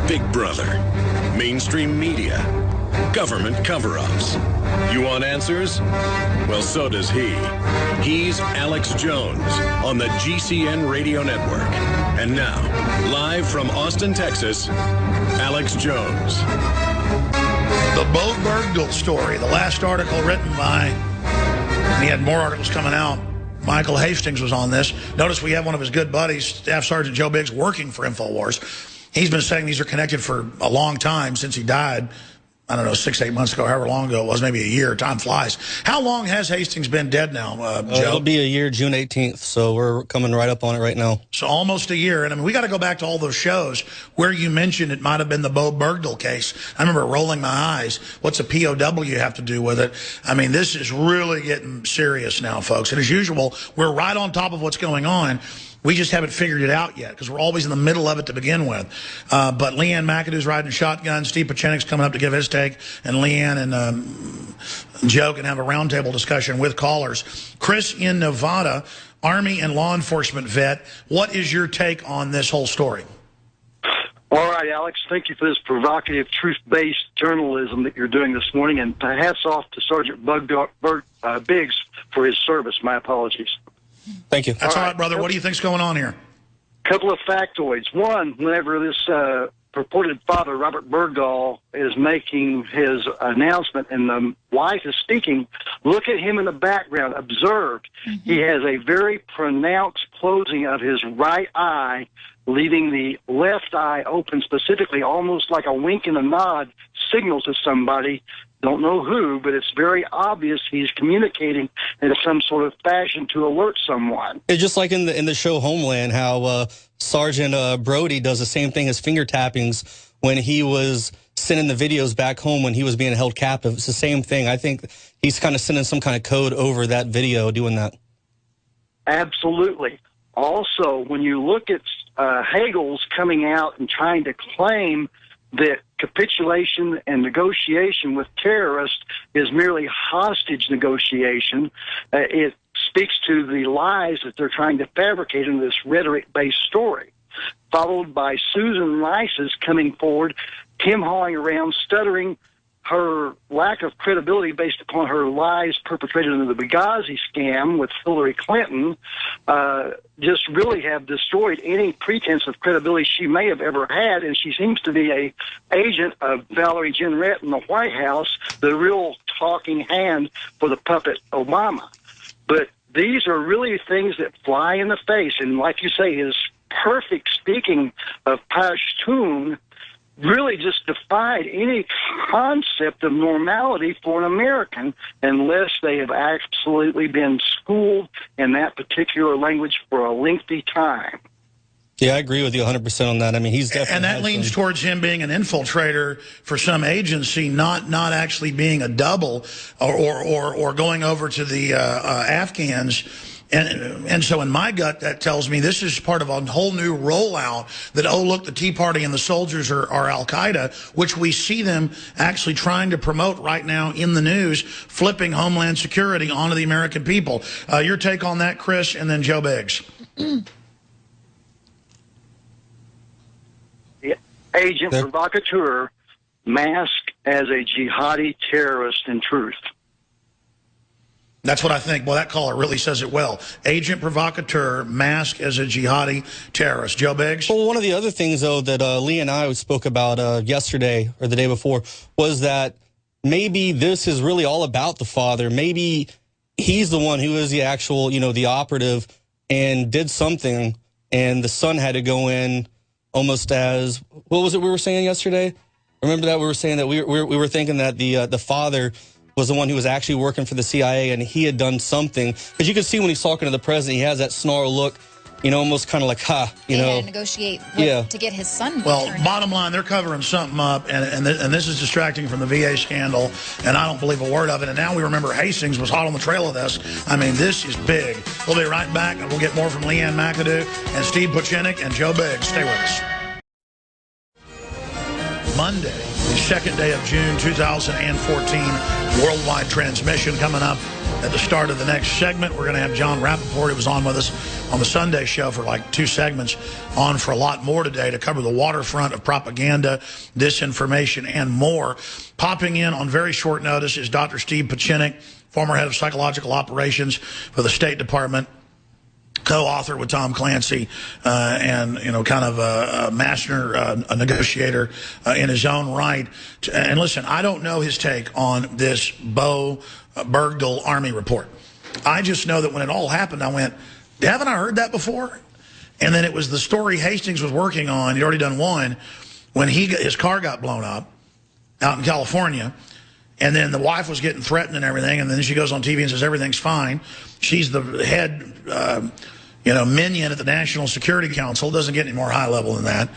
Big Brother, mainstream media, government cover-ups. You want answers? Well, so does he. He's Alex Jones on the GCN Radio Network. And now, live from Austin, Texas, Alex Jones. The Bo Bergdahl story, the last article written by, and he had more articles coming out. Michael Hastings was on this. Notice we have one of his good buddies, Staff Sergeant Joe Biggs, working for InfoWars. He's been saying these are connected for a long time since he died. I don't know, 6 to 8 months ago, however long ago it was, maybe a year. Time flies. How long has Hastings been dead now, Joe? It'll be a year, June 18th, so we're coming right up on it right now. So almost a year. And I mean, we got to go back to all those shows where you mentioned it might have been the Bo Bergdahl case. I remember rolling my eyes. What's a POW have to do with it? I mean, this is really getting serious now, folks. And as usual, we're right on top of what's going on. We just haven't figured it out yet because we're always in the middle of it to begin with. But Leanne McAdoo's riding shotgun. Steve Pieczenik's coming up to give his take. And Leanne and Joe can have a roundtable discussion with callers. Chris in Nevada, Army and law enforcement vet. What is your take on this whole story? All right, Alex, thank you for this provocative, truth-based journalism that you're doing this morning. And hats off to Sergeant Biggs for his service. My apologies. Thank you. That's all right, brother. What do you think's going on here? Couple of factoids. One, whenever this purported father, Robert Bergdahl, is making his announcement and the wife is speaking, look at him in the background. Observe. He has a very pronounced closing of his right eye, leaving the left eye open specifically, almost like a wink and a nod signal to somebody. Don't know who, but it's very obvious he's communicating in some sort of fashion to alert someone. It's just like in the show Homeland, how Sergeant Brody does the same thing as finger tappings when he was sending the videos back home when he was being held captive. It's the same thing. I think he's kind of sending some kind of code over that video doing that. Absolutely. Also, when you look at Hagel's coming out and trying to claim that capitulation and negotiation with terrorists is merely hostage negotiation, it speaks to the lies that they're trying to fabricate in this rhetoric-based story, followed by Susan Rice's coming forward, him-hawing around, stuttering, her lack of credibility based upon her lies perpetrated in the Benghazi scam with Hillary Clinton just really have destroyed any pretense of credibility she may have ever had, and she seems to be a agent of Valerie Jarrett in the White House, the real talking hand for the puppet Obama. But these are really things that fly in the face, and like you say, his perfect speaking of Pashtun really just defied any concept of normality for an American unless they have absolutely been schooled in that particular language for a lengthy time. Yeah, I agree with you 100% on that. I mean, he's definitely... And that leans towards him being an infiltrator for some agency, not actually being a double or going over to the Afghans. And so in my gut, that tells me this is part of a whole new rollout that, oh, look, the Tea Party and the soldiers are al-Qaeda, which we see them actually trying to promote right now in the news, flipping Homeland Security onto the American people. Your take on that, Chris, and then Joe Biggs. The agent provocateur masked as a jihadi terrorist in truth. That's what I think. Well, that caller really says it well. Agent provocateur, masked as a jihadi terrorist. Joe Biggs? Well, one of the other things, though, that Lee and I spoke about yesterday or the day before was that maybe this is really all about the father. Maybe he's the one who is the actual, the operative and did something, and the son had to go in almost as, what was it we were saying yesterday? Remember that we were saying that we were thinking that the father was the one who was actually working for the CIA, and he had done something. Because you can see when he's talking to the president, he has that snarl look, almost kind of like, you know. To negotiate to get his son. Well, bottom line, they're covering something up, and this is distracting from the VA scandal, and I don't believe a word of it. And now we remember Hastings was hot on the trail of this. I mean, this is big. We'll be right back, and we'll get more from Leanne McAdoo and Steve Pieczenik and Joe Biggs. Stay with us. Monday, the 2nd day of June 2014, worldwide transmission coming up At the start of the next segment, we're going to have John Rappopo. He was on with us on the Sunday show for like 2 segments, on for a lot more today to cover the waterfront of propaganda, disinformation, and more. Popping in on very short notice is Dr. Steve Pieczenik, former head of psychological operations for the State Department, co-author with Tom Clancy, and kind of a master, a negotiator in his own right. And listen, I don't know his take on this Bergdahl Army report. I just know that when it all happened, I went, haven't I heard that before? And then it was the story Hastings was working on. He'd already done one when his car got blown up out in California. And then the wife was getting threatened and everything. And then she goes on TV and says everything's fine. She's the head, minion at the National Security Council. Doesn't get any more high level than that.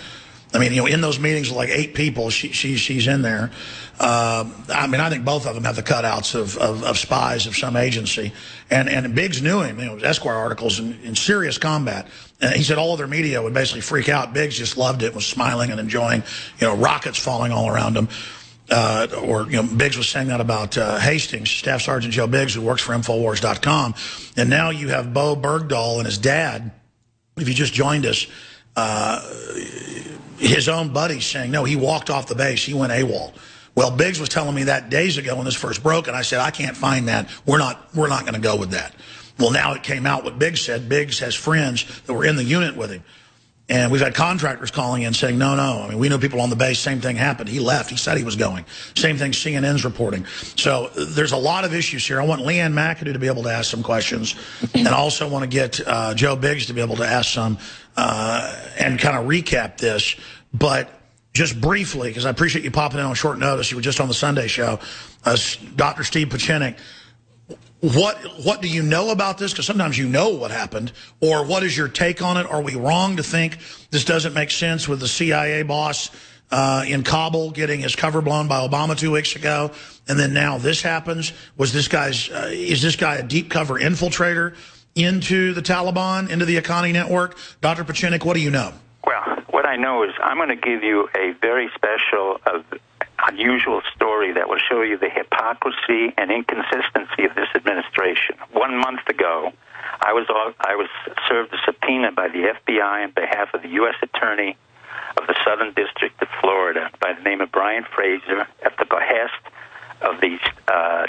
I mean, in those meetings with like 8 people, she's in there. I think both of them have the cutouts of spies of some agency. And Biggs knew him. Esquire articles in serious combat. And he said all of their media would basically freak out. Biggs just loved it, was smiling and enjoying, rockets falling all around him. Biggs was saying that about Hastings, Staff Sergeant Joe Biggs, who works for Infowars.com. And now you have Bo Bergdahl and his dad, if you just joined us, his own buddies saying, no, he walked off the base. He went AWOL. Well, Biggs was telling me that days ago when this first broke, and I said, I can't find that. We're not going to go with that. Well, now it came out what Biggs said. Biggs has friends that were in the unit with him. And we've had contractors calling in saying, no. I mean, we know people on the base, same thing happened. He left. He said he was going. Same thing CNN's reporting. So there's a lot of issues here. I want Leanne McAdoo to be able to ask some questions. And I also want to get Joe Biggs to be able to ask some and kind of recap this. But just briefly, because I appreciate you popping in on short notice. You were just on the Sunday show. Dr. Steve Pieczenik. What do you know about this? Because sometimes you know what happened. Or what is your take on it? Are we wrong to think this doesn't make sense with the CIA boss in Kabul getting his cover blown by Obama 2 weeks ago, and then now this happens? Was this guy's is this guy a deep cover infiltrator into the Taliban, into the Haqqani network? Dr. Pieczenik, what do you know? Well, what I know is I'm going to give you a very special, unusual story that will show you the hypocrisy and inconsistency of this administration. 1 month ago, I was served a subpoena by the FBI on behalf of the U.S. Attorney of the Southern District of Florida by the name of Brian Fraser at the behest of the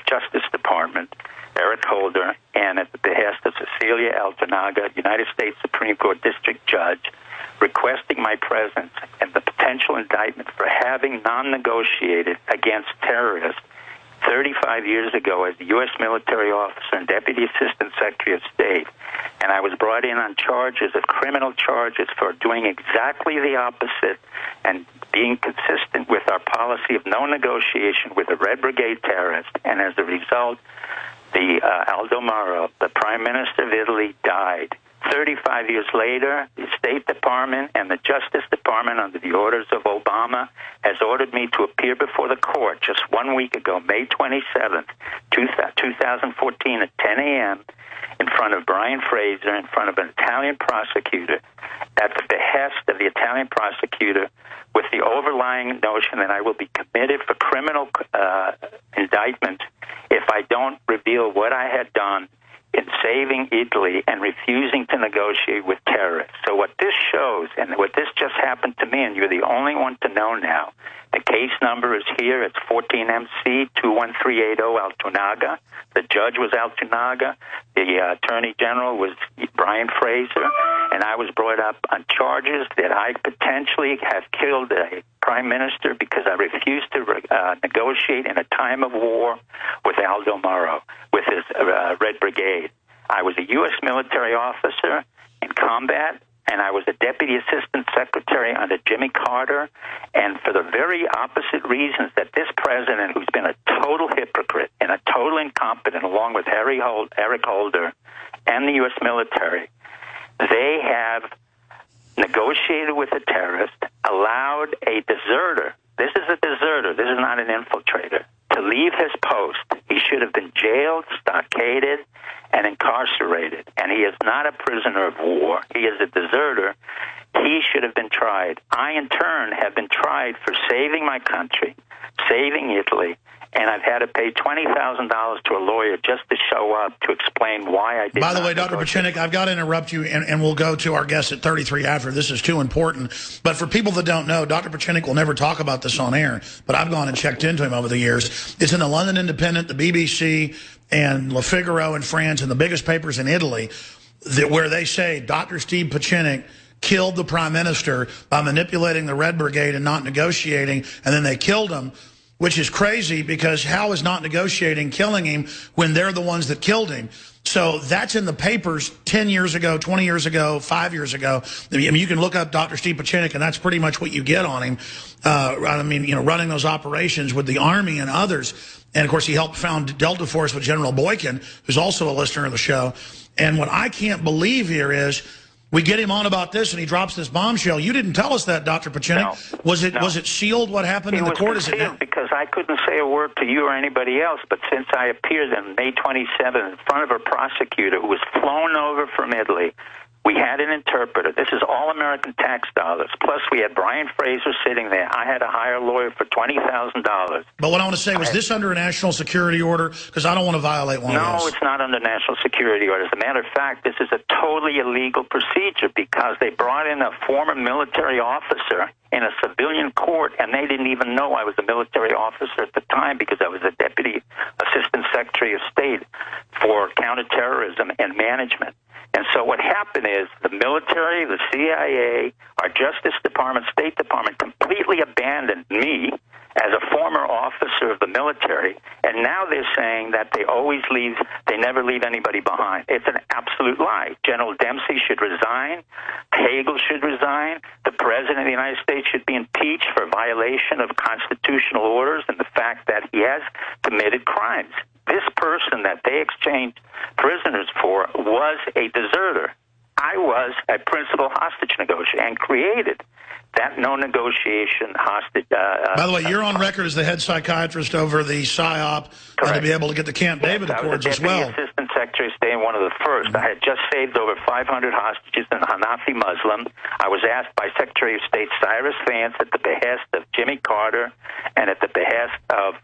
Justice Department, Eric Holder, and at the behest of Cecilia Altonaga, United States Supreme Court District Judge, requesting my presence and the potential indictment for having non-negotiated against terrorists 35 years ago as the U.S. military officer and Deputy Assistant Secretary of State. And I was brought in on charges of criminal charges for doing exactly the opposite and being consistent with our policy of no negotiation with a Red Brigade terrorist. And as a result, the Aldo Moro, the Prime Minister of Italy, died. 35 years later, the State Department and the Justice Department, under the orders of Obama, has ordered me to appear before the court just 1 week ago, May 27th, 2014, at 10 a.m., in front of Brian Fraser, in front of an Italian prosecutor, at the behest of the Italian prosecutor, with the overlying notion that I will be committed for criminal indictment if I don't reveal what I had done in saving Italy and refusing to negotiate with terrorists. So what this shows, and what this just happened to me, and you're the only one to know now, the case number is here. It's 14MC 21380 Altonaga. The judge was Altonaga. The Attorney General was Brian Fraser. And I was brought up on charges that I potentially have killed a prime minister because I refused to negotiate in a time of war with Aldo Moro, with his Red Brigade. I was a U.S. military officer in combat, and I was a Deputy Assistant Secretary under Jimmy Carter, and for the very opposite reasons that this president, who's been a total hypocrite and a total incompetent, along with Eric Holder and the U.S. military, they have negotiated with a terrorist, allowed a deserter, this is a deserter, this is not an infiltrator, to leave his post. He should have been jailed, stockaded, and incarcerated. And he is not a prisoner of war. He is a deserter. He should have been tried. I, in turn, have been tried for saving my country, saving Italy, and I've had to pay $20,000 to a lawyer just to show up to explain why I did. By the way, Dr. Pieczenik, I've got to interrupt you, and we'll go to our guest at 33 after. This is too important. But for people that don't know, Dr. Pieczenik will never talk about this on air, but I've gone and checked into him over the years. It's in the London Independent, the BBC, and Le Figaro in France, and the biggest papers in Italy, where they say Dr. Steve Pieczenik killed the prime minister by manipulating the Red Brigade and not negotiating, and then they killed him, which is crazy because how is not negotiating killing him when they're the ones that killed him? So that's in the papers 10 years ago, 20 years ago, 5 years ago. I mean, you can look up Dr. Steve Pieczenik, and that's pretty much what you get on him. I mean, you know, running those operations with the Army and others. And, of course, he helped found Delta Force with General Boykin, who's also a listener of the show. And what I can't believe here is we get him on about this, and he drops this bombshell. You didn't tell us that, Dr. Pieczenik. No. Was it sealed? What happened in the court? Is it sealed because I couldn't say a word to you or anybody else. But since I appeared on May 27th in front of a prosecutor who was flown over from Italy, we had an interpreter. This is all American tax dollars. Plus, we had Brian Fraser sitting there. I had to hire a lawyer for $20,000. But what I want to say, was this under a national security order? Because I don't want to violate one of those. No, it's not under national security order. As a matter of fact, this is a totally illegal procedure because they brought in a former military officer in a civilian court, and they didn't even know I was a military officer at the time because I was a Deputy Assistant Secretary of State for Counterterrorism and Management. And so what happened is the military, the CIA, our Justice Department, State Department completely abandoned me as a former officer of the military, and now they're saying that they never leave anybody behind. It's an absolute lie. General Dempsey should resign. Hagel should resign. The President of the United States should be impeached for violation of constitutional orders and the fact that he has committed crimes. This person that they exchanged prisoners for was a deserter. I was a principal hostage negotiator and created that no negotiation hostage. By the way, you're on record as the head psychiatrist over the PSYOP, and to be able to get the Camp David Accords as well. I was the Assistant Secretary of State and one of the first. I had just saved over 500 hostages in Hanafi Muslim. I was asked by Secretary of State Cyrus Vance at the behest of Jimmy Carter and at the behest of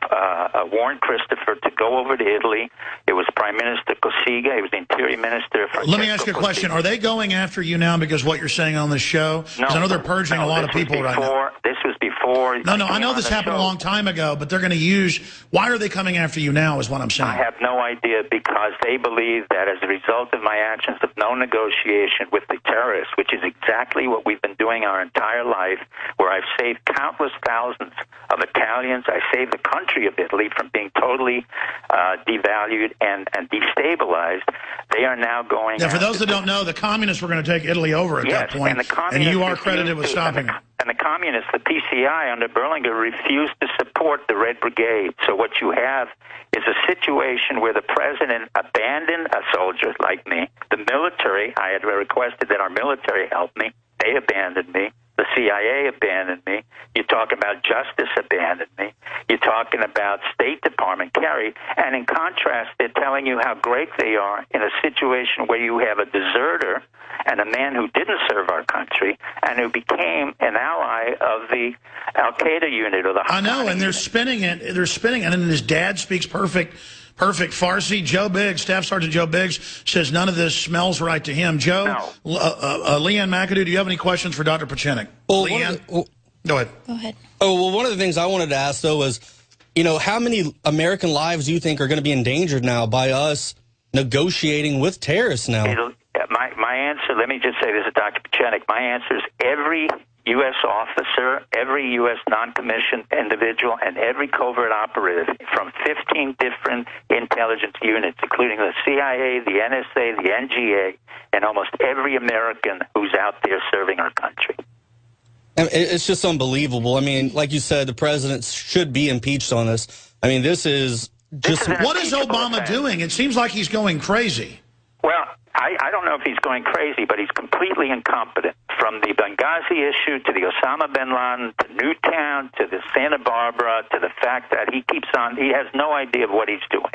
Warren Christopher to go over to Italy. It was Prime Minister Cossiga. He was the Interior Minister. Let me ask you a question. Are they going after you now because what you're saying on this show? Because I know they're purging a lot of people right now. This was before. No, I know this happened a long time ago, but they're going to use. Why are they coming after you now is what I'm saying. I have no idea because they believe that as a result of my actions of no negotiation with the terrorists, which is exactly what we've been doing our entire life, where I've saved countless thousands of Italians. I saved the country of Italy from being totally devalued and destabilized. They are now going. Yeah, for those that don't know, the communists were going to take Italy over at that point, and you are credited with stopping it. And the communists, the PCI under Berlinger, refused to support the Red Brigade. So what you have is a situation where the president abandoned a soldier like me. The military, I had requested that our military help me. They abandoned me. The CIA abandoned me. You're talking about Justice abandoned me. You're talking about State Department, Kerry. And in contrast, they're telling you how great they are in a situation where you have a deserter and a man who didn't serve our country and who became an ally of the Al-Qaeda unit or the Haqqani. I know, and they're spinning it. They're spinning it, and his dad speaks perfect Farsi. Joe Biggs, Staff Sergeant Joe Biggs, says none of this smells right to him. Joe, no. Leanne McAdoo, do you have any questions for Dr. Pieczenik? Well, Leanne? Go ahead. Go ahead. Oh, well, one of the things I wanted to ask, though, was, how many American lives do you think are going to be endangered now by us negotiating with terrorists now? My answer, let me just say this to Dr. Pieczenik, my answer is every U.S. officer, every U.S. non-commissioned individual, and every covert operative from 15 different intelligence units, including the CIA, the NSA, the NGA, and almost every American who's out there serving our country. It's just unbelievable. I mean, like you said, the president should be impeached on this. I mean, this is just... What is Obama doing? It seems like he's going crazy. Well, I don't know if he's going crazy, but he's completely incompetent. From the Benghazi issue to the Osama bin Laden to Newtown to the Santa Barbara to the fact that he has no idea of what he's doing.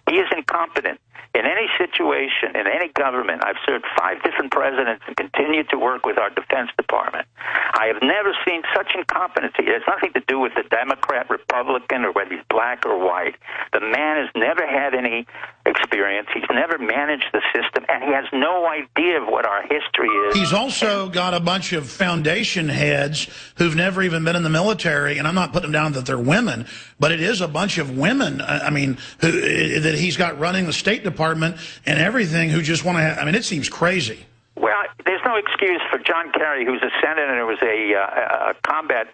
He is incompetent. In any situation, in any government, I've served 5 different presidents and continued to work with our Defense Department. I have never seen such incompetency. It has nothing to do with the Democrat, Republican, or whether he's black or white. The man has never had any experience. He's never managed the system, and he has no idea of what our history is. He's also got a bunch of foundation heads who've never even been in the military, and I'm not putting down that they're women, but it is a bunch of women, I mean, that he's got running the State Department and everything, who just want to have, I mean, it seems crazy. Well, there's no excuse for John Kerry, who's a senator and was a combat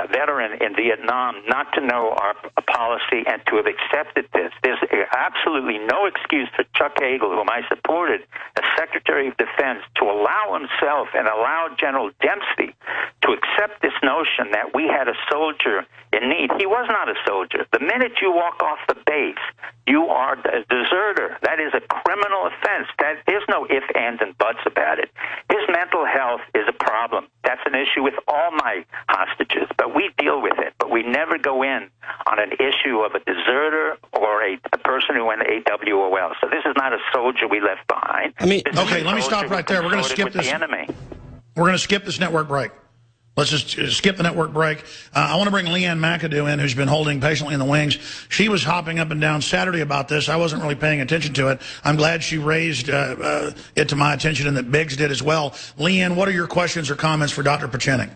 veteran in Vietnam, not to know our policy and to have accepted this. There's absolutely no excuse for Chuck Hagel, whom I supported as Secretary of Defense, to allow himself and allow General Dempsey to accept this notion that we had a soldier in need. He was not a soldier. The minute you walk off the base, you are a deserter. That is a criminal offense. There's no ifs, ands, and buts about it. His mental health is a problem. That's an issue with all my hostages, but we deal with it. But we never go in on an issue of a deserter or a person who went AWOL. So this is not a soldier we left behind. I mean, okay, let me stop right there. We're going to skip this. We're going to skip this network break. Let's just skip the network break. I want to bring Leanne McAdoo in, who's been holding patiently in the wings. She was hopping up and down Saturday about this. I wasn't really paying attention to it. I'm glad she raised it to my attention, and that Biggs did as well. Leanne, what are your questions or comments for Dr. Pieczenik?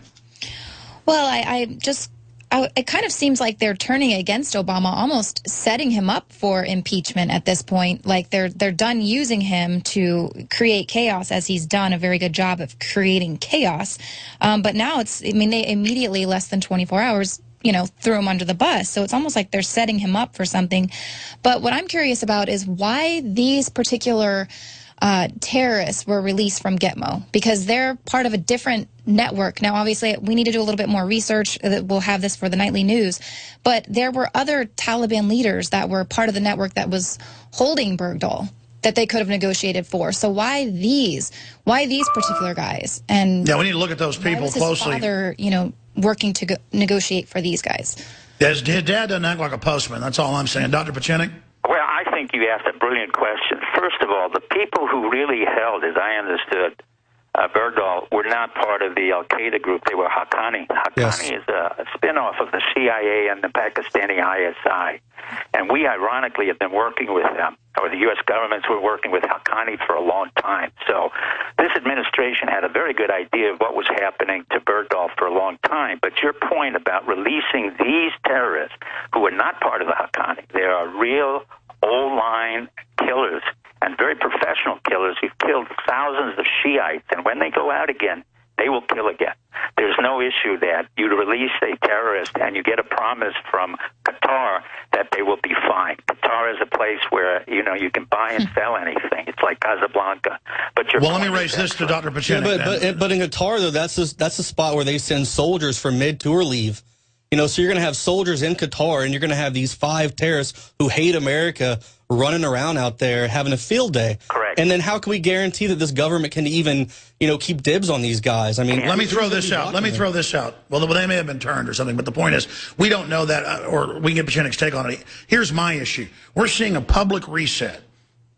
Well, it kind of seems like they're turning against Obama, almost setting him up for impeachment at this point. Like they're done using him to create chaos, as he's done a very good job of creating chaos. But now they immediately, less than 24 hours, threw him under the bus. So it's almost like they're setting him up for something. But what I'm curious about is why these particular terrorists were released from Gitmo, because they're part of a different network. Now, obviously, we need to do a little bit more research. We'll have this for the nightly news. But there were other Taliban leaders that were part of the network that was holding Bergdahl that they could have negotiated for. So why these particular guys? And yeah, we need to look at those people closely. His father, working to negotiate for these guys. His dad doesn't act like a postman. That's all I'm saying. Dr. Pieczenik? Well, I think you asked a brilliant question. First of all, the people who really held, as I understood, Bergdahl were not part of the Al-Qaeda group. They were Haqqani. Haqqani is a spin-off of the CIA and the Pakistani ISI. And we, ironically, have been working with them, or the U.S. governments were working with Haqqani for a long time. So this administration had a very good idea of what was happening to Bergdahl for a long time. But your point about releasing these terrorists who are not part of the Haqqani, they are real old-line killers and very professional killers who've killed thousands of Shiites. And when they go out again, they will kill again. There's no issue that you release a terrorist and you get a promise from Qatar that they will be fine. Qatar is a place where, you can buy and sell anything. It's like Casablanca. But let me raise this to Dr. Pieczenik. Yeah, but in Qatar, though, that's the spot where they send soldiers for mid-tour leave. So you're going to have soldiers in Qatar, and you're going to have these 5 terrorists who hate America running around out there having a field day. Correct. And then how can we guarantee that this government can even, keep dibs on these guys? I mean, let me throw this out. Well, they may have been turned or something, but the point is, we don't know that, or we can get Pieczenik's take on it. Here's my issue. We're seeing a public reset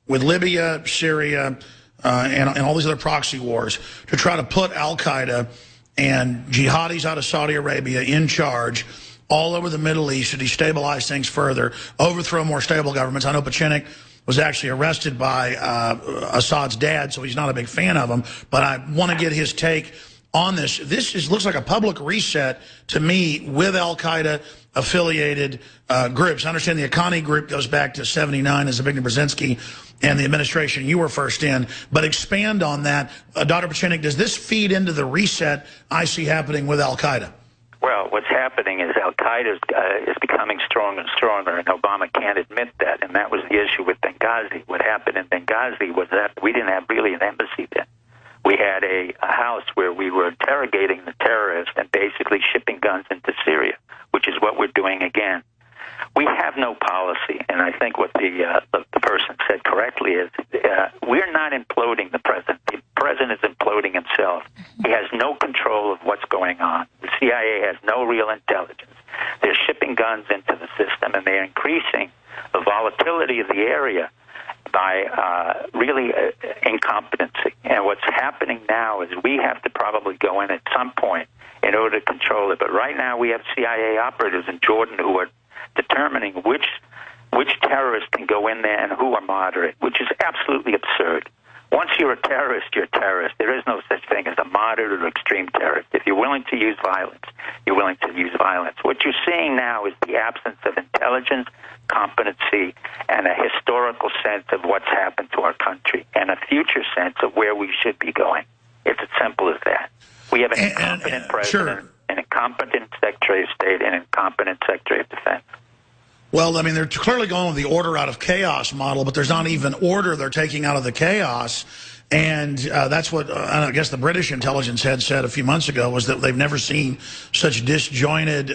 with Libya, Syria, and all these other proxy wars to try to put Al-Qaeda and jihadis out of Saudi Arabia in charge all over the Middle East to destabilize things further, overthrow more stable governments. I know Pieczenik was actually arrested by Assad's dad, so he's not a big fan of him, but I want to get his take on this. This looks like a public reset to me with Al-Qaeda affiliated groups. I understand the Haqqani group goes back to 79 as Zbigniew Brzezinski and the administration you were first in, but expand on that. Dr. Pieczenik, does this feed into the reset I see happening with Al-Qaeda? Well, what's happening is Al-Qaeda is becoming stronger and stronger, and Obama can't admit that, and that was the issue with Benghazi. What happened in Benghazi was that we didn't have really an embassy then. We had a house where we were interrogating the terrorists and basically shipping guns into Syria, which is what we're doing again. We have no policy, and I think what the person said correctly is we're not imploding the president. The president is imploding himself. He has no control of what's going on. The CIA has no real intelligence. They're shipping guns into the system, and they're increasing the volatility of the area. by really incompetency. And what's happening now is we have to probably go in at some point in order to control it. But right now we have CIA operatives in Jordan who are determining which terrorists can go in there and who are moderate, which is absolutely absurd. Once you're a terrorist, you're a terrorist. There is no such thing as a moderate or extreme terrorist. If you're willing to use violence, you're willing to use violence. What you're seeing now is the absence of intelligence, competency, and a historical sense of what's happened to our country, and a future sense of where we should be going. It's as simple as that. We have an incompetent president, an incompetent Secretary of State, and an incompetent Secretary of Defense. Well, I mean, they're clearly going with the order out of chaos model, but there's not even order they're taking out of the chaos. And that's what I guess the British intelligence head said a few months ago, was that they've never seen such disjointed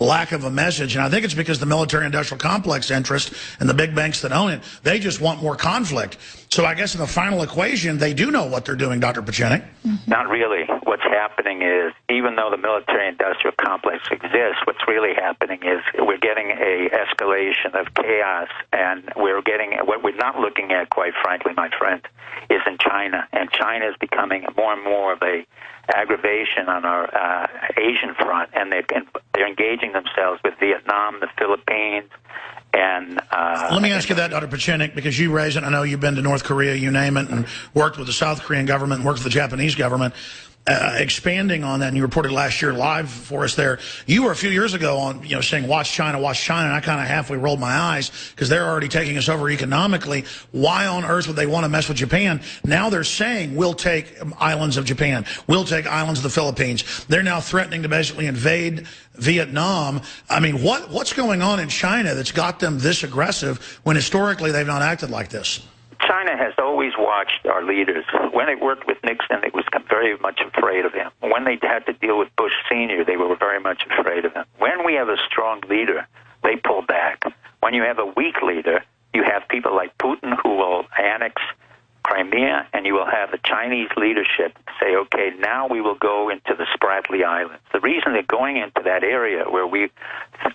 lack of a message. And I think it's because the military-industrial complex interest and the big banks that own it, they just want more conflict. So I guess in the final equation, they do know what they're doing, Dr. Pieczenik. Not really. What's happening is, even though the military-industrial complex exists, what's really happening is we're getting a escalation of chaos, and we're getting what we're not looking at, quite frankly, my friend, is in China. And China is becoming more and more of a aggravation on our Asian front, and they're engaging themselves with Vietnam, the Philippines, and let me ask you that, Dr. Pieczenik, because you raise it. I know you've been to North Korea, you name it, and worked with the South Korean government, and worked with the Japanese government. Expanding on that, and you reported last year live for us there. You were a few years ago on, saying watch China, and I kind of halfway rolled my eyes because they're already taking us over economically. Why on earth would they want to mess with Japan? Now they're saying we'll take islands of Japan, we'll take islands of the Philippines. They're now threatening to basically invade Vietnam. I mean, what's going on in China that's got them this aggressive when historically they've not acted like this? China has always watched our leaders. When they worked with Nixon, they was very much afraid of him. When they had to deal with Bush Sr., they were very much afraid of him. When we have a strong leader, they pull back. When you have a weak leader, you have people like Putin who will annex Crimea, and you will have the Chinese leadership say, okay, now we will go into the Spratly Islands. The reason they're going into that area where we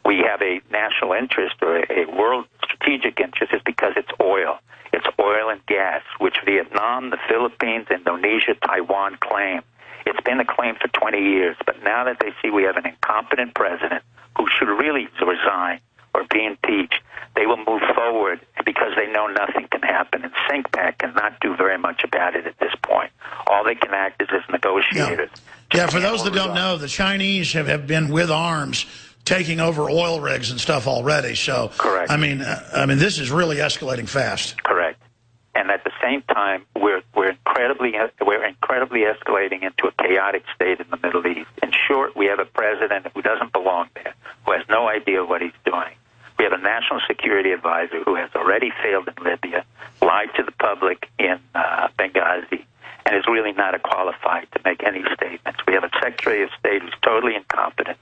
have a national interest or a world strategic interest is because it's oil. It's oil and gas, which Vietnam, the Philippines, Indonesia, Taiwan claim. It's been a claim for 20 years, but now that they see we have an incompetent president who should really resign or be impeached, they will move forward because they know nothing can happen. And CINCPAC cannot do very much about it at this point. All they can act is as negotiators. Yeah, for those that don't know, the Chinese have been with arms taking over oil rigs and stuff already. So, correct. I mean, this is really escalating fast. Correct. And at the same time, we're incredibly escalating into a chaotic state in the Middle East. In short, we have a president who doesn't belong there, who has no idea what he's doing. We have a national security advisor who has already failed in Libya, lied to the public in Benghazi, and is really not qualified to make any statements. We have a Secretary of State who's totally incompetent.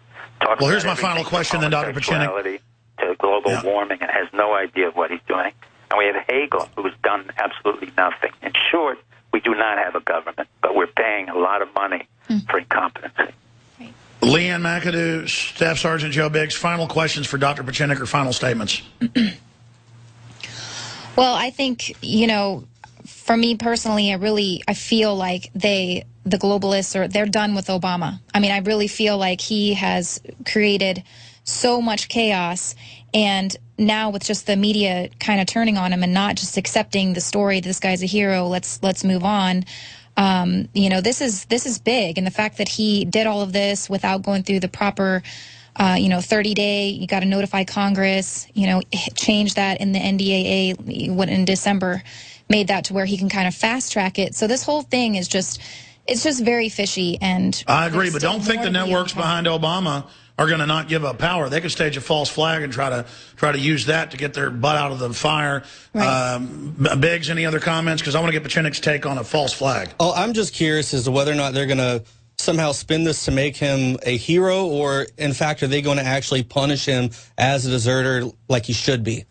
Well, here's my final question then, Dr. Pieczenik. To global warming, and has no idea of what he's doing. And we have Hagel, who has done absolutely nothing. In short, we do not have a government, but we're paying a lot of money for incompetency. Right. Leanne McAdoo, Staff Sergeant Joe Biggs, final questions for Dr. Pieczenik or final statements? Well, I think, for me personally, I feel like the globalists, they're done with Obama. I mean, I really feel like he has created so much chaos, and now with just the media kind of turning on him and not just accepting the story, this guy's a hero, let's move on. This is big, and the fact that he did all of this without going through the proper 30-day, you got to notify Congress, change that in the NDAA in December, made that to where he can kind of fast track it. So this whole thing is it's just very fishy. And I agree, but don't think the networks behind Obama are going to not give up power. They could stage a false flag and try to use that to get their butt out of the fire. Right. Biggs, any other comments? Because I want to get Pieczenik's take on a false flag. Oh, I'm just curious as to whether or not they're going to somehow spin this to make him a hero, or in fact, are they going to actually punish him as a deserter like he should be?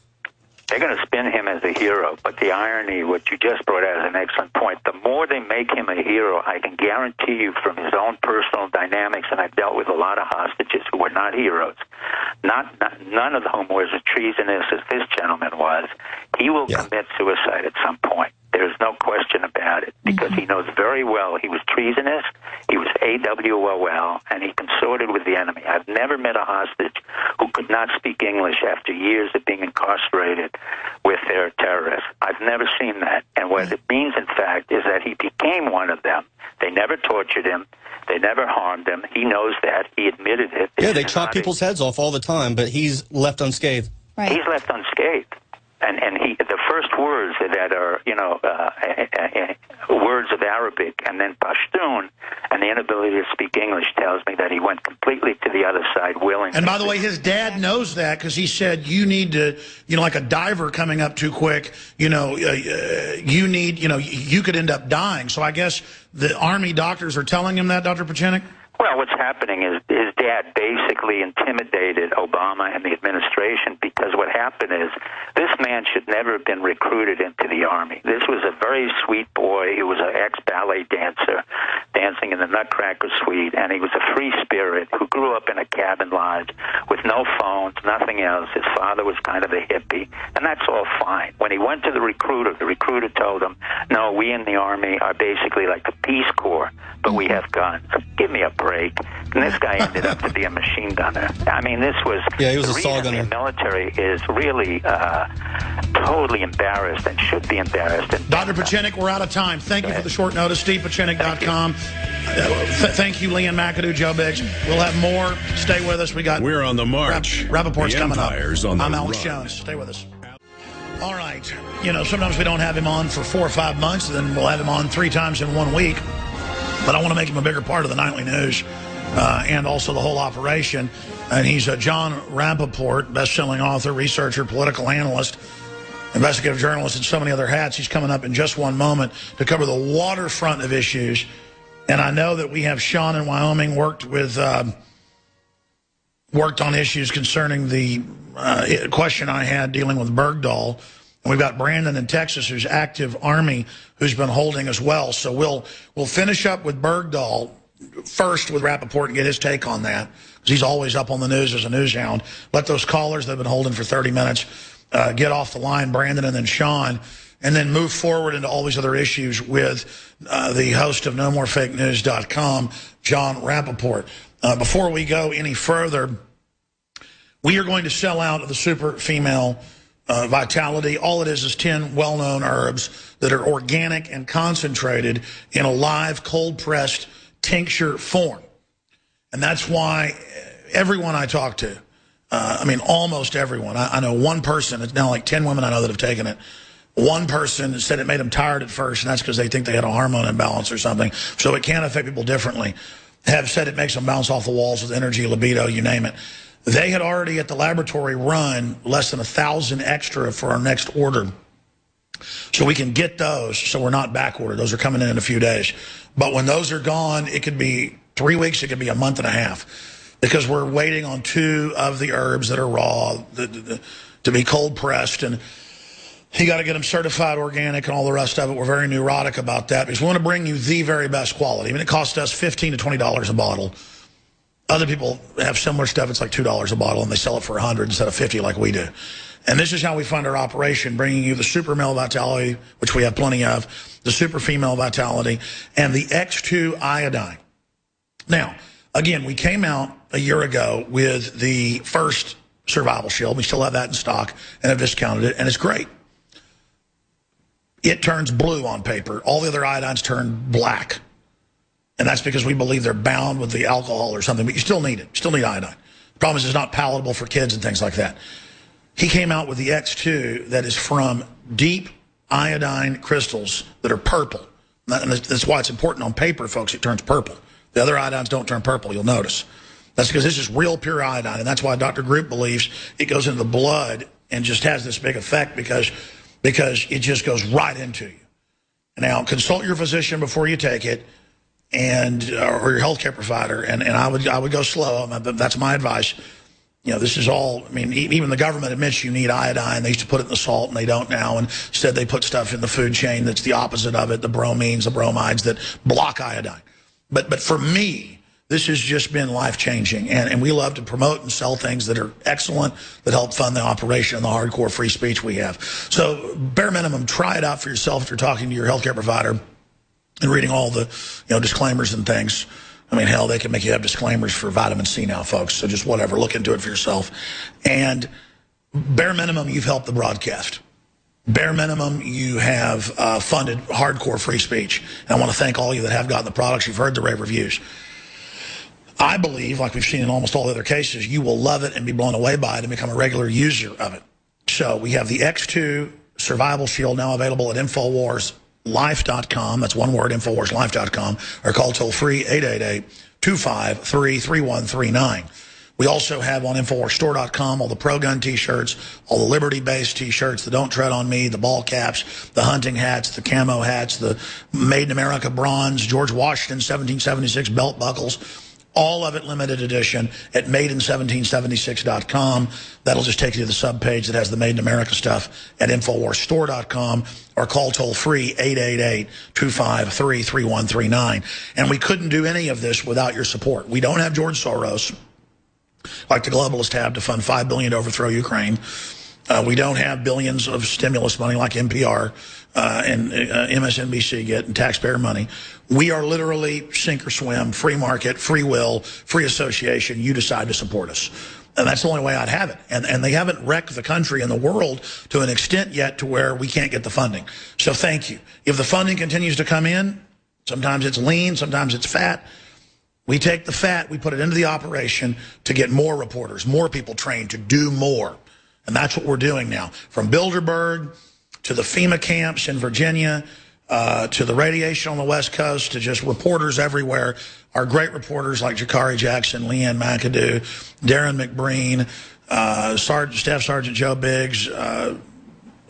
They're going to spin him as a hero, but the irony, what you just brought out is an excellent point. The more they make him a hero, I can guarantee you from his own personal dynamics, and I've dealt with a lot of hostages who were not heroes, none of whom was as treasonous as this gentleman was, he will commit suicide at some point. There's no question about it, because he knows very well he was treasonous, he was AWOL, and he consorted with the enemy. I've never met a hostage who could not speak English after years of being incarcerated with their terrorists. I've never seen that. And what it means, in fact, is that he became one of them. They never tortured him. They never harmed him. He knows that. He admitted it. Yeah, they chop people's heads off all the time, but he's left unscathed. Right. He's left unscathed. And the first words that are, words of Arabic and then Pashtun, and the inability to speak English tells me that he went completely to the other side willingly. And by the way, his dad knows that, because he said, you need to, like a diver coming up too quick, you need, you could end up dying. So I guess the Army doctors are telling him that, Dr. Pieczenik? Well, what's happening is his dad basically intimidated Obama and the administration, because what happened is this man should never have been recruited into the Army. This was a very sweet boy. He was an ex-ballet dancer dancing in the Nutcracker Suite, and he was a free spirit who grew up in a cabin lodge with no phones, nothing else. His father was kind of a hippie, and that's all fine. When he went to the recruiter told him, no, we in the Army are basically like the Peace Corps, but we have guns. Give me a break. And this guy ended up to be a machine gunner. I mean, this was... Yeah, he was a saw gunner. The gunner. military is really totally embarrassed and should be embarrassed. And Dr. Pieczenik, we're out of time. Thank you for the short notice. StevePieczenik.com. Thank you, Liam McAdoo, Joe Biggs. We'll have more. Stay with us. We're on the march. Rappoport's coming up. On the I'm Alex run. Jones. Stay with us. All right. Sometimes we don't have him on for 4 or 5 months, then we'll have him on 3 times in 1 week. But I want to make him a bigger part of the nightly news and also the whole operation. And he's John Rappopo, best-selling author, researcher, political analyst, investigative journalist, and so many other hats. He's coming up in just one moment to cover the waterfront of issues. And I know that we have Sean in Wyoming worked on issues concerning the question I had dealing with Bergdahl. And we've got Brandon in Texas, who's active Army, who's been holding as well. So we'll finish up with Bergdahl first with Rappopo and get his take on that, because he's always up on the news as a news hound. Let those callers that have been holding for 30 minutes get off the line, Brandon and then Sean, and then move forward into all these other issues with the host of NoMoreFakeNews.com, John Rappopo. Before we go any further, we are going to sell out of the Super Female Vitality. All it is 10 well-known herbs that are organic and concentrated in a live, cold-pressed tincture form. And that's why everyone I talk to, almost everyone, I know one person, it's now like 10 women I know that have taken it. One person said it made them tired at first, and that's because they think they had a hormone imbalance or something. So it can affect people differently. Have said it makes them bounce off the walls with energy, libido, you name it. They had already at the laboratory run less than 1,000 extra for our next order. So we can get those, so we're not back ordered. Those are coming in a few days. But when those are gone, it could be 3 weeks, it could be a month and a half, because we're waiting on 2 of the herbs that are raw to be cold pressed. And you got to get them certified organic and all the rest of it. We're very neurotic about that, because we want to bring you the very best quality. I mean, it costs us $15 to $20 a bottle. Other people have similar stuff. It's like $2 a bottle, and they sell it for $100 instead of $50 like we do. And this is how we fund our operation, bringing you the Super Male Vitality, which we have plenty of, the Super Female Vitality, and the X2 Iodine. Now, again, we came out a year ago with the first Survival Shield. We still have that in stock and have discounted it, and it's great. It turns blue on paper. All the other iodines turn black. And that's because we believe they're bound with the alcohol or something, but you still need it. You still need iodine. The problem is it's not palatable for kids and things like that. He came out with the X2 that is from deep iodine crystals that are purple. And that's why it's important on paper, folks. It turns purple. The other iodines don't turn purple, you'll notice. That's because this is real pure iodine, and that's why Dr. Group believes it goes into the blood and just has this big effect because it just goes right into you. Now, consult your physician before you take it, and or your healthcare provider, and I would go slow. That's my advice. This is all, even the government admits you need iodine. They used to put it in the salt, and they don't now. And instead, they put stuff in the food chain that's the opposite of it, the bromines, the bromides that block iodine. But for me, This has just been life-changing, and we love to promote and sell things that are excellent, that help fund the operation and the hardcore free speech we have. So bare minimum, try it out for yourself if you're talking to your healthcare provider and reading all the disclaimers and things. I mean, hell, they can make you have disclaimers for vitamin C now, folks, so just whatever. Look into it for yourself. And bare minimum, you've helped the broadcast. Bare minimum, you have funded hardcore free speech. And I want to thank all of you that have gotten the products. You've heard the rave reviews. I believe, like we've seen in almost all the other cases, you will love it and be blown away by it and become a regular user of it. So we have the X2 Survival Shield now available at InfoWarsLife.com. That's one word, InfoWarsLife.com. Or call toll-free 888-253-3139. We also have on InfoWarsStore.com all the Pro Gun T-shirts, all the Liberty-based T-shirts, the Don't Tread on Me, the ball caps, the hunting hats, the camo hats, the Made in America bronze, George Washington 1776 belt buckles. All of it limited edition at madein1776.com. That'll just take you to the subpage that has the Made in America stuff at InfoWarsStore.com, or call toll-free 888-253-3139. And we couldn't do any of this without your support. We don't have George Soros, like the globalists have, to fund $5 billion to overthrow Ukraine. We don't have billions of stimulus money like NPR and MSNBC get, and taxpayer money. We are literally sink or swim, free market, free will, free association. You decide to support us. And that's the only way I'd have it. And they haven't wrecked the country and the world to an extent yet to where we can't get the funding. So thank you. If the funding continues to come in, sometimes it's lean, sometimes it's fat. We take the fat, we put it into the operation to get more reporters, more people trained to do more. And that's what we're doing now. From Bilderberg to the FEMA camps in Virginia, to the radiation on the West Coast, to just reporters everywhere. Our great reporters like Jakari Jackson, Leanne McAdoo, Darren McBreen, Staff Sergeant Joe Biggs,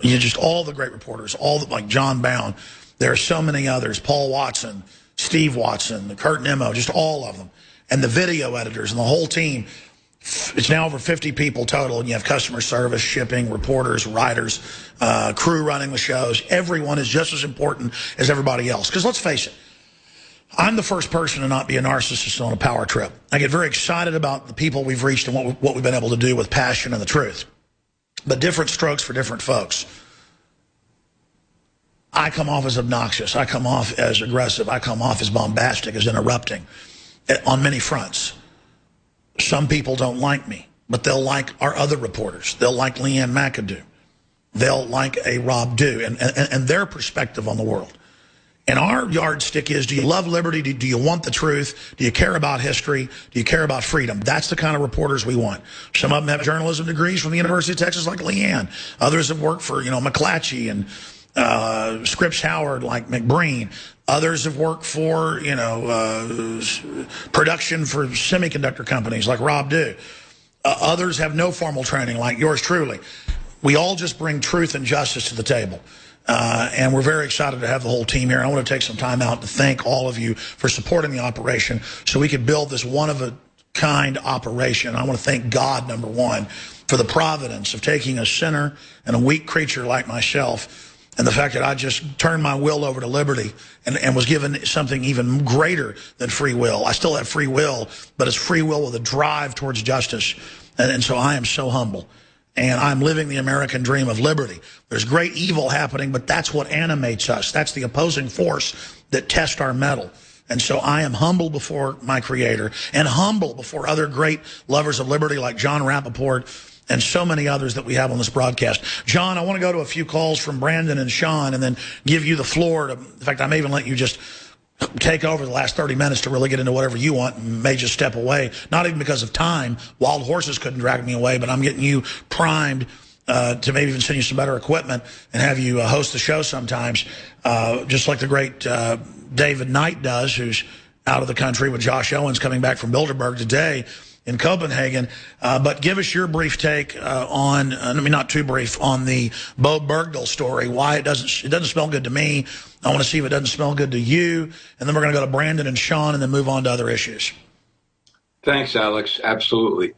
just all the great reporters, like John Bound. There are so many others, Paul Watson, Steve Watson, Kurt Nimmo, just all of them. And the video editors and the whole team. It's now over 50 people total, and you have customer service, shipping, reporters, writers, crew running the shows. Everyone is just as important as everybody else. Because let's face it, I'm the first person to not be a narcissist on a power trip. I get very excited about the people we've reached and what we've been able to do with passion and the truth. But different strokes for different folks. I come off as obnoxious. I come off as aggressive. I come off as bombastic, as interrupting on many fronts. Some people don't like me, but they'll like our other reporters. They'll like Leanne McAdoo. They'll like a Rob Dew and their perspective on the world. And our yardstick is, do you love liberty? Do you want the truth? Do you care about history? Do you care about freedom? That's the kind of reporters we want. Some of them have journalism degrees from the University of Texas like Leanne. Others have worked for, McClatchy and Scripps Howard like McBreen. Others have worked for, production for semiconductor companies like Rob Dew. Others have no formal training like yours truly. We all just bring truth and justice to the table. And we're very excited to have the whole team here. I want to take some time out to thank all of you for supporting the operation so we could build this one-of-a-kind operation. I want to thank God, number one, for the providence of taking a sinner and a weak creature like myself, and the fact that I just turned my will over to liberty and was given something even greater than free will. I still have free will, but it's free will with a drive towards justice. And so I am so humble. And I'm living the American dream of liberty. There's great evil happening, but that's what animates us. That's the opposing force that tests our mettle. And so I am humble before my Creator and humble before other great lovers of liberty like John Rappopo and so many others that we have on this broadcast. John, I want to go to a few calls from Brandon and Sean and then give you the floor. In fact, I may even let you just take over the last 30 minutes to really get into whatever you want and may just step away. Not even because of time. Wild horses couldn't drag me away, but I'm getting you primed to maybe even send you some better equipment and have you host the show sometimes, just like the great David Knight does, who's out of the country with Josh Owens coming back from Bilderberg today in Copenhagen. But give us your brief take on, not too brief, on the Bo Bergdahl story, why it doesn't smell good to me. I want to see if it doesn't smell good to you. And then we're going to go to Brandon and Sean and then move on to other issues. Thanks, Alex. Absolutely.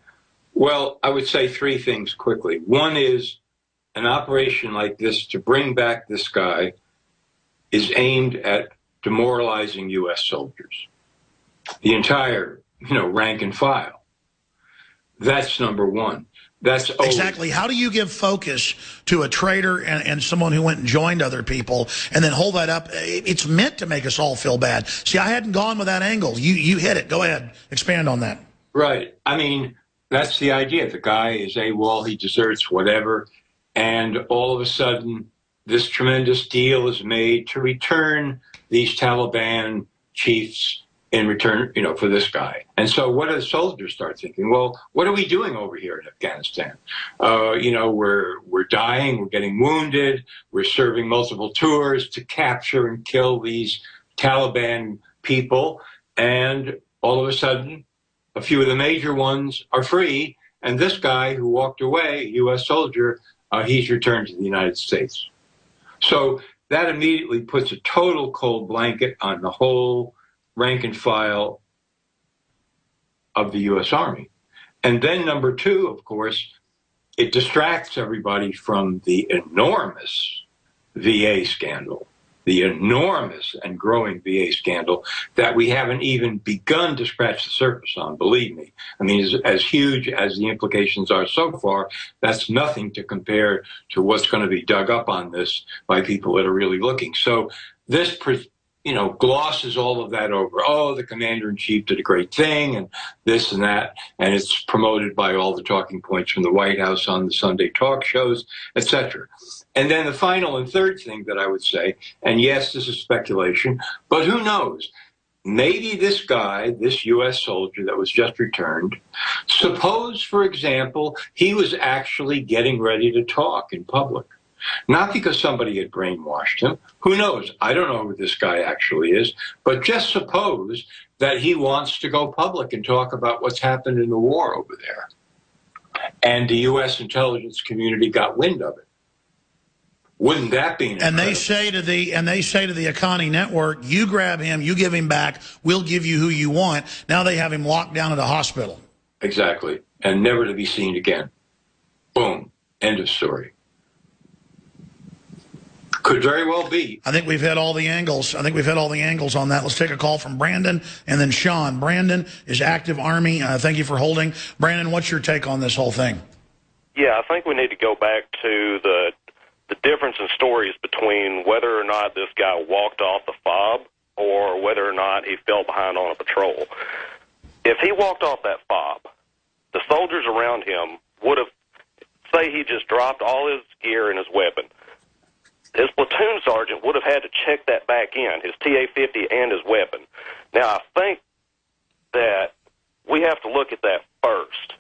Well, I would say three things quickly. One is an operation like this to bring back this guy is aimed at demoralizing U.S. soldiers. The entire rank and file. That's number one. That's always. Exactly. How do you give focus to a traitor and someone who went and joined other people and then hold that up? It's meant to make us all feel bad. See, I hadn't gone with that angle. You hit it. Go ahead. Expand on that. Right. I mean, that's the idea. The guy is AWOL. He deserts whatever. And all of a sudden, this tremendous deal is made to return these Taliban chiefs in return, for this guy. And so what do the soldiers start thinking? Well, what are we doing over here in Afghanistan? We're dying, we're getting wounded, we're serving multiple tours to capture and kill these Taliban people. And all of a sudden, a few of the major ones are free. And this guy who walked away, U.S. soldier, he's returned to the United States. So that immediately puts a total cold blanket on the whole rank and file of the U.S. Army. And then number two, of course, it distracts everybody from the enormous VA scandal, the enormous and growing VA scandal that we haven't even begun to scratch the surface on, believe me. I mean, as huge as the implications are so far, that's nothing to compare to what's going to be dug up on this by people that are really looking. So this glosses all of that over. Oh, the commander-in-chief did a great thing and this and that. And it's promoted by all the talking points from the White House on the Sunday talk shows, etc. And then the final and third thing that I would say, and yes, this is speculation, but who knows? Maybe this guy, this U.S. soldier that was just returned, suppose, for example, he was actually getting ready to talk in public. Not because somebody had brainwashed him. Who knows? I don't know who this guy actually is. But just suppose that he wants to go public and talk about what's happened in the war over there. And the U.S. intelligence community got wind of it. Wouldn't that be incredible? And they say to the Akani network, you grab him, you give him back, we'll give you who you want. Now they have him locked down at a hospital. Exactly. And never to be seen again. Boom. End of story. Could very well be. I think we've hit all the angles. on that. Let's take a call from Brandon and then Sean. Brandon is active Army. Thank you for holding. Brandon, what's your take on this whole thing? Yeah, I think we need to go back to the difference in stories between whether or not this guy walked off the fob or whether or not he fell behind on a patrol. If he walked off that fob, the soldiers around him would have, say he just dropped all his gear and his weapon. His platoon sergeant would have had to check that back in, his TA-50 and his weapon. Now, I think that we have to look at that first.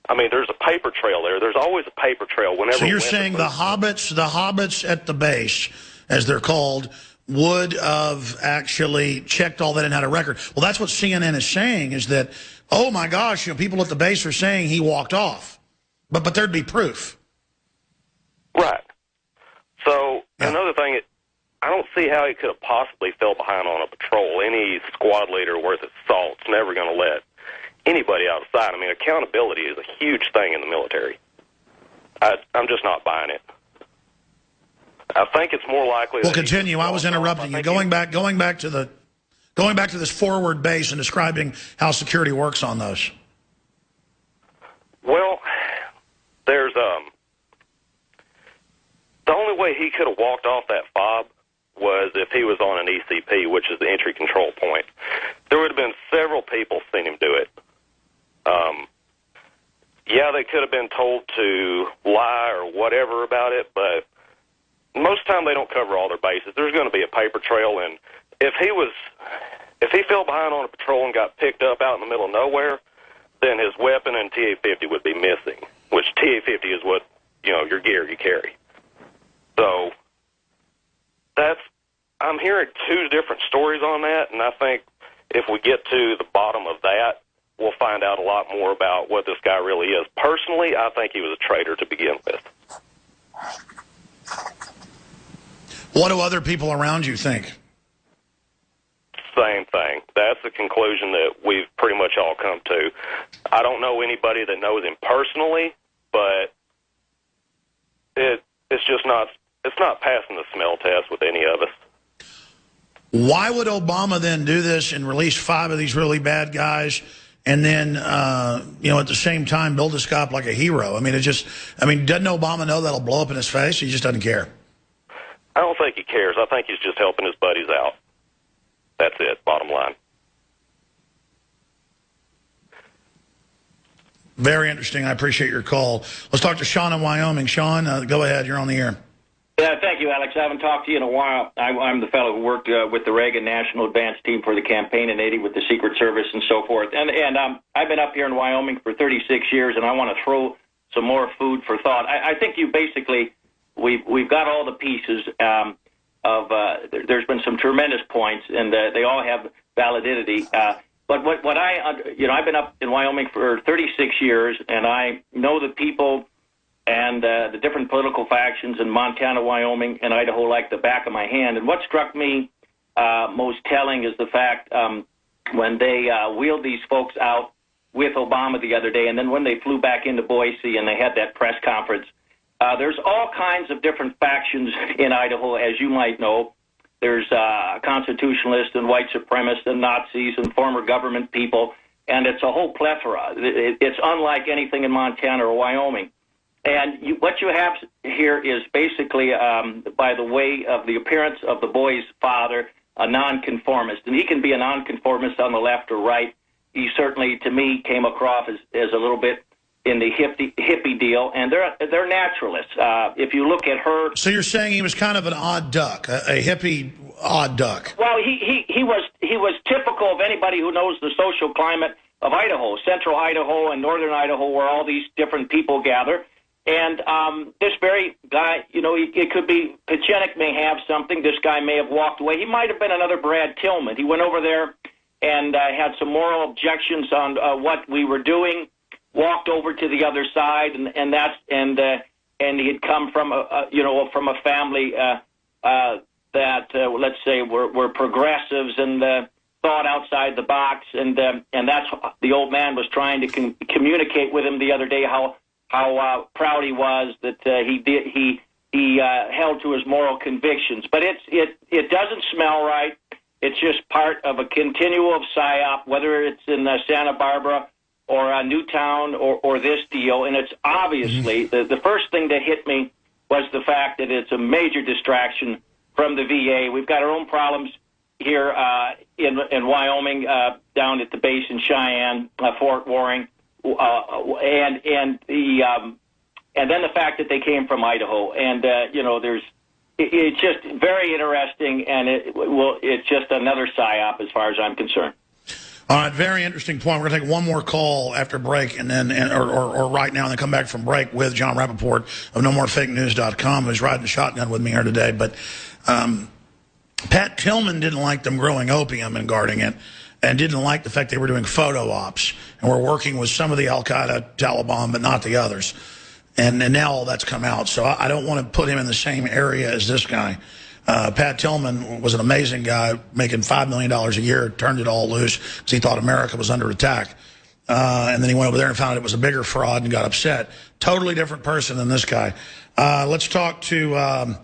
I mean, there's a paper trail there. There's always a paper trail whenever. So you're saying the hobbits at the base, as they're called, would have actually checked all that and had a record. Well, that's what CNN is saying, is that, oh my gosh, people at the base are saying he walked off. But there'd be proof. Right. So, another thing, I don't see how he could have possibly fell behind on a patrol. Any squad leader worth his salt's never going to let anybody outside. I mean, accountability is a huge thing in the military. I'm just not buying it. I think it's more likely. Well, continue. I was interrupting you. Going back to this forward base and describing how security works on those. Well, there's the only way he could have walked off that fob was if he was on an ECP, which is the entry control point. There would have been several people seen him do it. Yeah, they could have been told to lie or whatever about it, but most of the time they don't cover all their bases. There's going to be a paper trail, and if he fell behind on a patrol and got picked up out in the middle of nowhere, then his weapon and TA-50 would be missing, which TA-50 is what, your gear you carry. So I'm hearing two different stories on that, and I think if we get to the bottom of that, we'll find out a lot more about what this guy really is. Personally, I think he was a traitor to begin with. What do other people around you think? Same thing. That's the conclusion that we've pretty much all come to. I don't know anybody that knows him personally, but it's just not. It's not passing the smell test with any of us. Why would Obama then do this and release 5 of these really bad guys and then, at the same time, build this guy up like a hero. I mean, doesn't Obama know that'll blow up in his face? He just doesn't care. I don't think he cares. I think he's just helping his buddies out. That's it, bottom line. Very interesting. I appreciate your call. Let's talk to Sean in Wyoming. Sean, go ahead. You're on the air. Yeah, thank you, Alex. I haven't talked to you in a while. I'm the fellow who worked with the Reagan National Advance Team for the campaign in 80 with the Secret Service and so forth. And I've been up here in Wyoming for 36 years, and I want to throw some more food for thought. I think you basically, we've got all the pieces there's been some tremendous points, and they all have validity. But I've been up in Wyoming for 36 years, and I know the people and the different political factions in Montana, Wyoming, and Idaho like the back of my hand. And what struck me most telling is the fact when they wheeled these folks out with Obama the other day, and then when they flew back into Boise and they had that press conference, there's all kinds of different factions in Idaho, as you might know. There's constitutionalists and white supremacists and Nazis and former government people, and it's a whole plethora. It's unlike anything in Montana or Wyoming. And what you have here is basically, by the way of the appearance of the boy's father, a nonconformist. And he can be a nonconformist on the left or right. He certainly, to me, came across as a little bit in the hippie deal, and they're naturalists. If you look at her... So you're saying he was kind of an odd duck, a hippie odd duck. Well, he was typical of anybody who knows the social climate of Idaho, central Idaho and northern Idaho, where all these different people gather. And this very guy, it could be, Pieczenik may have something. This guy may have walked away. He might have been another Brad Tillman. He went over there and had some moral objections on what we were doing, walked over to the other side, and he had come from from a family that let's say were progressives and thought outside the box, and that's the old man was trying to communicate with him the other day how proud he was that he held to his moral convictions. But it doesn't smell right. It's just part of a continual of PSYOP, whether it's in Santa Barbara or Newtown or this deal. And it's obviously, the first thing that hit me was the fact that it's a major distraction from the VA. We've got our own problems here in Wyoming, down at the base in Cheyenne, Fort Waring. And then the fact that they came from Idaho, and it's just very interesting, and it's just another PSYOP as far as I'm concerned. All right, very interesting point. We're going to take one more call after break, and then or right now, and then come back from break with John Rappopo of NoMoreFakeNews.com, who's riding shotgun with me here today. But Pat Tillman didn't like them growing opium and guarding it, and didn't like the fact they were doing photo ops and were working with some of the Al-Qaeda, Taliban, but not the others. And now all that's come out. So I don't want to put him in the same area as this guy. Pat Tillman was an amazing guy, making $5 million a year, turned it all loose because he thought America was under attack. And then he went over there and found it was a bigger fraud and got upset. Totally different person than this guy. Let's talk to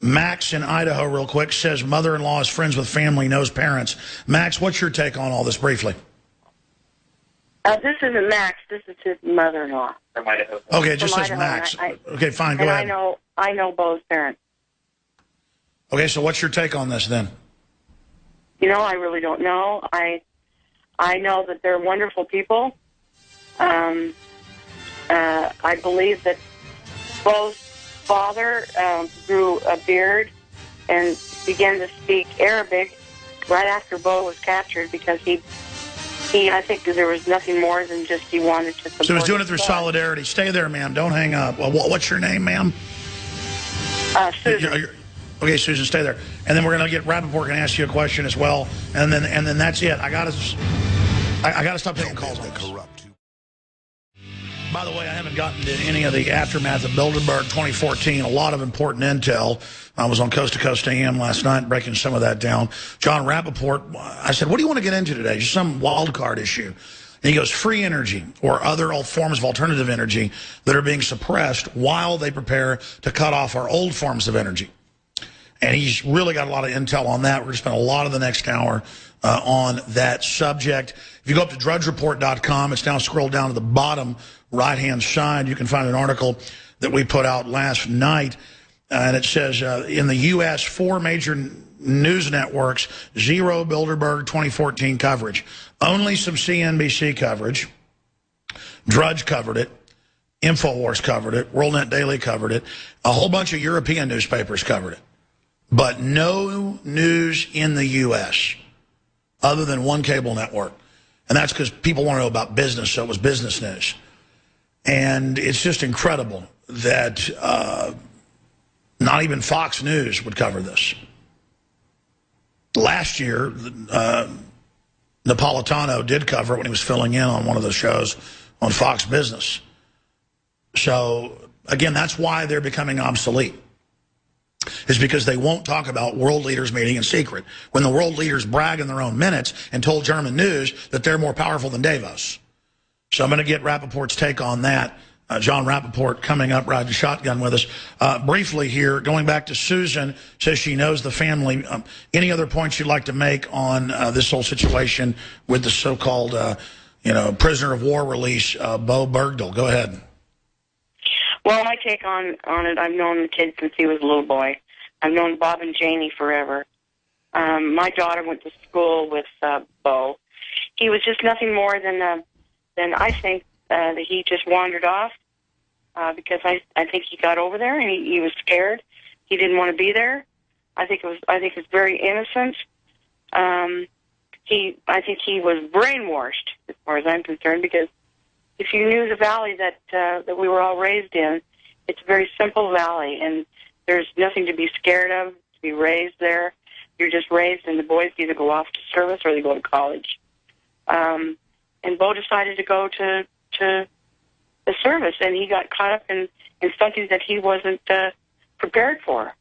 Max in Idaho real quick. Says mother-in-law is friends with family, knows parents. Max, what's your take on all this briefly? This isn't Max. This is his mother-in-law from Idaho. Okay, it just says Max. Okay, fine. Go ahead. I know both parents. Okay, so what's your take on this then? I really don't know. I know that they're wonderful people. I believe that Bo's father grew a beard and began to speak Arabic right after Bo was captured because I think there was nothing more than just he wanted to support. So he was doing it through solidarity. Stay there, ma'am. Don't hang up. Well, what's your name, ma'am? Susan. Okay, Susan, stay there. And then we're going to get Rappopo going to ask you a question as well. And then that's it. I got to stop taking calls on this. By the way, I haven't gotten to any of the aftermath of Bilderberg 2014. A lot of important intel. I was on Coast to Coast AM last night breaking some of that down. John Rappopo, I said, what do you want to get into today? Just some wild card issue. And he goes, free energy or other forms of alternative energy that are being suppressed while they prepare to cut off our old forms of energy. And he's really got a lot of intel on that. We're going to spend a lot of the next hour on that subject. If you go up to drudgereport.com, it's now scrolled down to the bottom right-hand side. You can find an article that we put out last night, and it says, in the U.S., 4 major news networks, 0 Bilderberg 2014 coverage. Only some CNBC coverage. Drudge covered it. InfoWars covered it. WorldNet Daily covered it. A whole bunch of European newspapers covered it. But no news in the U.S. other than one cable network. And that's because people want to know about business, so it was business news. And it's just incredible that not even Fox News would cover this. Last year, Napolitano did cover it when he was filling in on one of the shows on Fox Business. So, again, that's why they're becoming obsolete. Is because they won't talk about world leaders meeting in secret when the world leaders brag in their own minutes and told German news that they're more powerful than Davos. So I'm going to get Rappoport's take on that. John Rappopo coming up, riding shotgun with us. Briefly here, going back to Susan, says she knows the family. Any other points you'd like to make on this whole situation with the so-called, prisoner of war release, Bo Bergdahl? Go ahead. Well, my take on it, I've known the kid since he was a little boy. I've known Bob and Janie forever. My daughter went to school with Bo. He was just nothing more than I think that he just wandered off because I think he got over there and he was scared. He didn't want to be there. I think it's very innocent. I think he was brainwashed as far as I'm concerned, because if you knew the valley that we were all raised in, it's a very simple valley, and there's nothing to be scared of, to be raised there. You're just raised, and the boys either go off to service or they go to college. And Bo decided to go to the service, and he got caught up in something that he wasn't prepared for.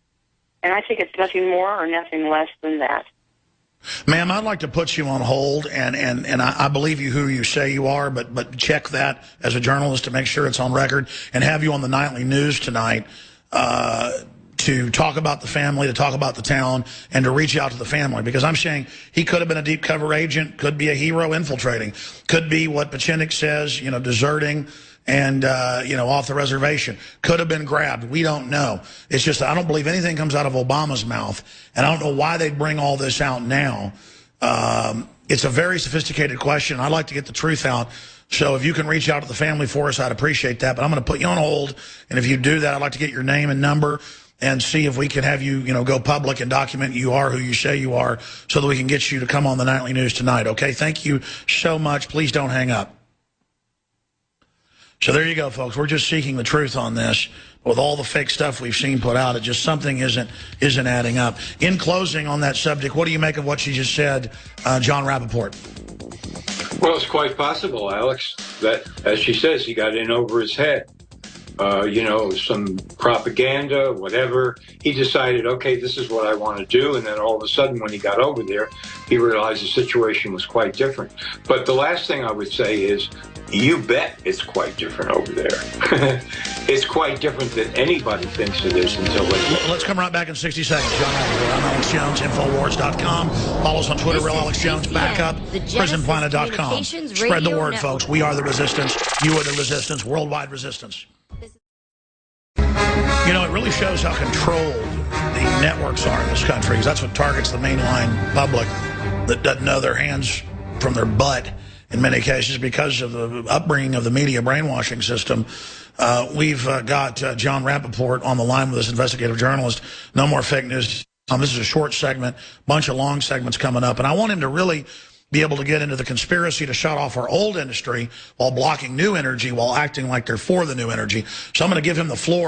And I think it's nothing more or nothing less than that. Ma'am, I'd like to put you on hold, and I believe you who you say you are, but check that as a journalist to make sure it's on record, and have you on the nightly news tonight to talk about the family, to talk about the town, and to reach out to the family. Because I'm saying he could have been a deep cover agent, could be a hero infiltrating, could be what Pieczenik says, deserting and, off the reservation. Could have been grabbed. We don't know. It's just I don't believe anything comes out of Obama's mouth, and I don't know why they'd bring all this out now. It's a very sophisticated question. I'd like to get the truth out. So if you can reach out to the family for us, I'd appreciate that. But I'm going to put you on hold, and if you do that, I'd like to get your name and number and see if we can have you, go public and document you are who you say you are, so that we can get you to come on the nightly news tonight, okay? Thank you so much. Please don't hang up. So there you go, folks. We're just seeking the truth on this. With all the fake stuff we've seen put out, it just something isn't adding up. In closing on that subject, what do you make of what she just said, John Rappopo? Well, it's quite possible, Alex, that, as she says, he got in over his head. Some propaganda, whatever. He decided, okay, this is what I want to do. And then all of a sudden, when he got over there, he realized the situation was quite different. But the last thing I would say is, you bet it's quite different over there. It's quite different than anybody thinks it is until later. Let's come right back in 60 seconds. John Rappopo, I'm Alex Jones, Infowars.com. Follow us on Twitter, Real Alex Jones. Back up, PrisonPlanet.com. Spread the word, folks. We are the resistance. You are the resistance. Worldwide resistance. It really shows how controlled the networks are in this country, because that's what targets the mainline public that doesn't know their hands from their butt in many cases because of the upbringing of the media brainwashing system. We've got John Rappopo on the line with this investigative journalist. No more fake news. This is a short segment, bunch of long segments coming up, and I want him to really be able to get into the conspiracy to shut off our old industry while blocking new energy, while acting like they're for the new energy. So I'm going to give him the floor.